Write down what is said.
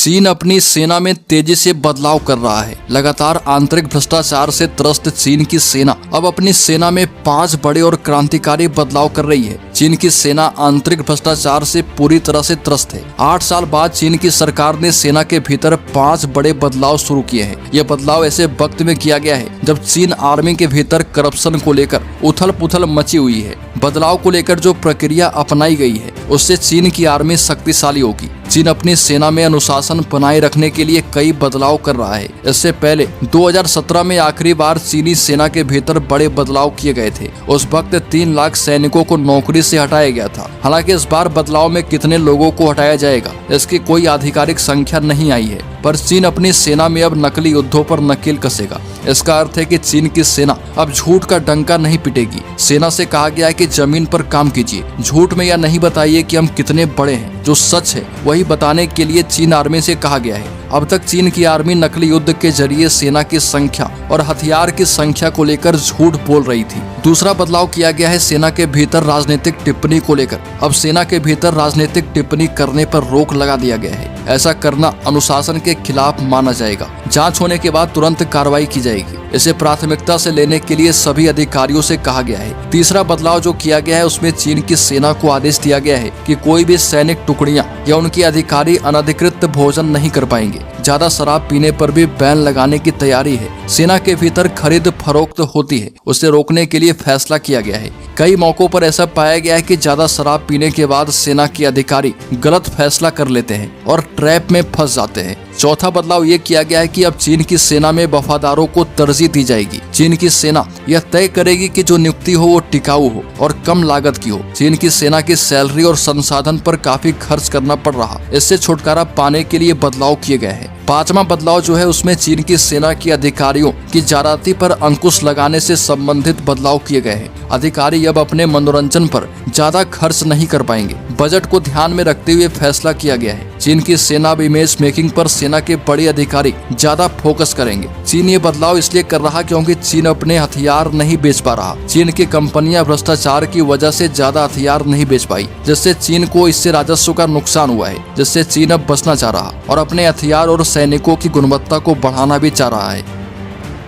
चीन अपनी सेना में तेजी से बदलाव कर रहा है। लगातार आंतरिक भ्रष्टाचार से त्रस्त चीन की सेना अब अपनी सेना में 5 बड़े और क्रांतिकारी बदलाव कर रही है। चीन की सेना आंतरिक भ्रष्टाचार से पूरी तरह से त्रस्त है। 8 साल बाद चीन की सरकार ने सेना के भीतर 5 बड़े बदलाव शुरू किए हैं। यह बदलाव ऐसे वक्त में किया गया है जब चीन आर्मी के भीतर करप्शन को लेकर उथल पुथल मची हुई है। बदलाव को लेकर जो प्रक्रिया अपनाई गई है उससे चीन की आर्मी शक्तिशाली होगी। चीन अपनी सेना में अनुशासन बनाए रखने के लिए कई बदलाव कर रहा है। इससे पहले 2017 में आखिरी बार चीनी सेना के भीतर बड़े बदलाव किए गए थे। उस वक्त 3 लाख सैनिकों को नौकरी से हटाया गया था। हालांकि इस बार बदलाव में कितने लोगों को हटाया जाएगा इसकी कोई आधिकारिक संख्या नहीं आई है, पर चीन अपनी सेना में अब नकली युद्धों पर नकेल कसेगा। इसका अर्थ है कि चीन की सेना अब झूठ का डंका नहीं पिटेगी। सेना से कहा गया है कि जमीन पर काम कीजिए, झूठ में यह नहीं बताइए कि हम कितने बड़े हैं। जो सच है वही बताने के लिए चीन आर्मी से कहा गया है। अब तक चीन की आर्मी नकली युद्ध के जरिए सेना की संख्या और हथियार की संख्या को लेकर झूठ बोल रही थी। दूसरा बदलाव किया गया है सेना के भीतर राजनीतिक टिप्पणी को लेकर। अब सेना के भीतर राजनीतिक टिप्पणी करने पर रोक लगा दिया गया है। ऐसा करना अनुशासन के खिलाफ माना जाएगा। जांच होने के बाद तुरंत कार्रवाई की जाएगी। इसे प्राथमिकता से लेने के लिए सभी अधिकारियों से कहा गया है। तीसरा बदलाव जो किया गया है उसमें चीन की सेना को आदेश दिया गया है कि कोई भी सैनिक टुकड़ियां या उनके अधिकारी अनधिकृत भोजन नहीं कर पाएंगे। ज्यादा शराब पीने पर भी बैन लगाने की तैयारी है। सेना के भीतर खरीद फरोख्त होती है, उसे रोकने के लिए फैसला किया गया है। कई मौकों पर ऐसा पाया गया है कि ज्यादा शराब पीने के बाद सेना के अधिकारी गलत फैसला कर लेते हैं और ट्रैप में फंस जाते हैं। चौथा बदलाव ये किया गया है कि अब चीन की सेना में वफादारों को तरजीह दी जाएगी। चीन की सेना यह तय करेगी कि जो नियुक्ति हो वो टिकाऊ हो और कम लागत की हो। चीन की सेना की सैलरी और संसाधन पर काफी खर्च करना पड़ रहा, इससे छुटकारा पाने के लिए बदलाव किए गए हैं। 5वां बदलाव जो है उसमें चीन की सेना के अधिकारियों की जाति पर अंकुश लगाने से संबंधित बदलाव किए गए हैं। अधिकारी अब अपने मनोरंजन पर ज्यादा खर्च नहीं कर पाएंगे। बजट को ध्यान में रखते हुए फैसला किया गया है। चीन की सेना अब इमेज मेकिंग पर सेना के बड़े अधिकारी ज्यादा फोकस करेंगे। चीन ये बदलाव इसलिए कर रहा क्योंकि चीन अपने हथियार नहीं बेच पा रहा। चीन की कंपनियां भ्रष्टाचार की वजह से ज्यादा हथियार नहीं बेच पाई, जिससे चीन को इससे राजस्व का नुकसान हुआ है, जिससे चीन अब बचना चाह रहा और अपने हथियार और सैनिकों की गुणवत्ता को बढ़ाना भी चाह रहा है।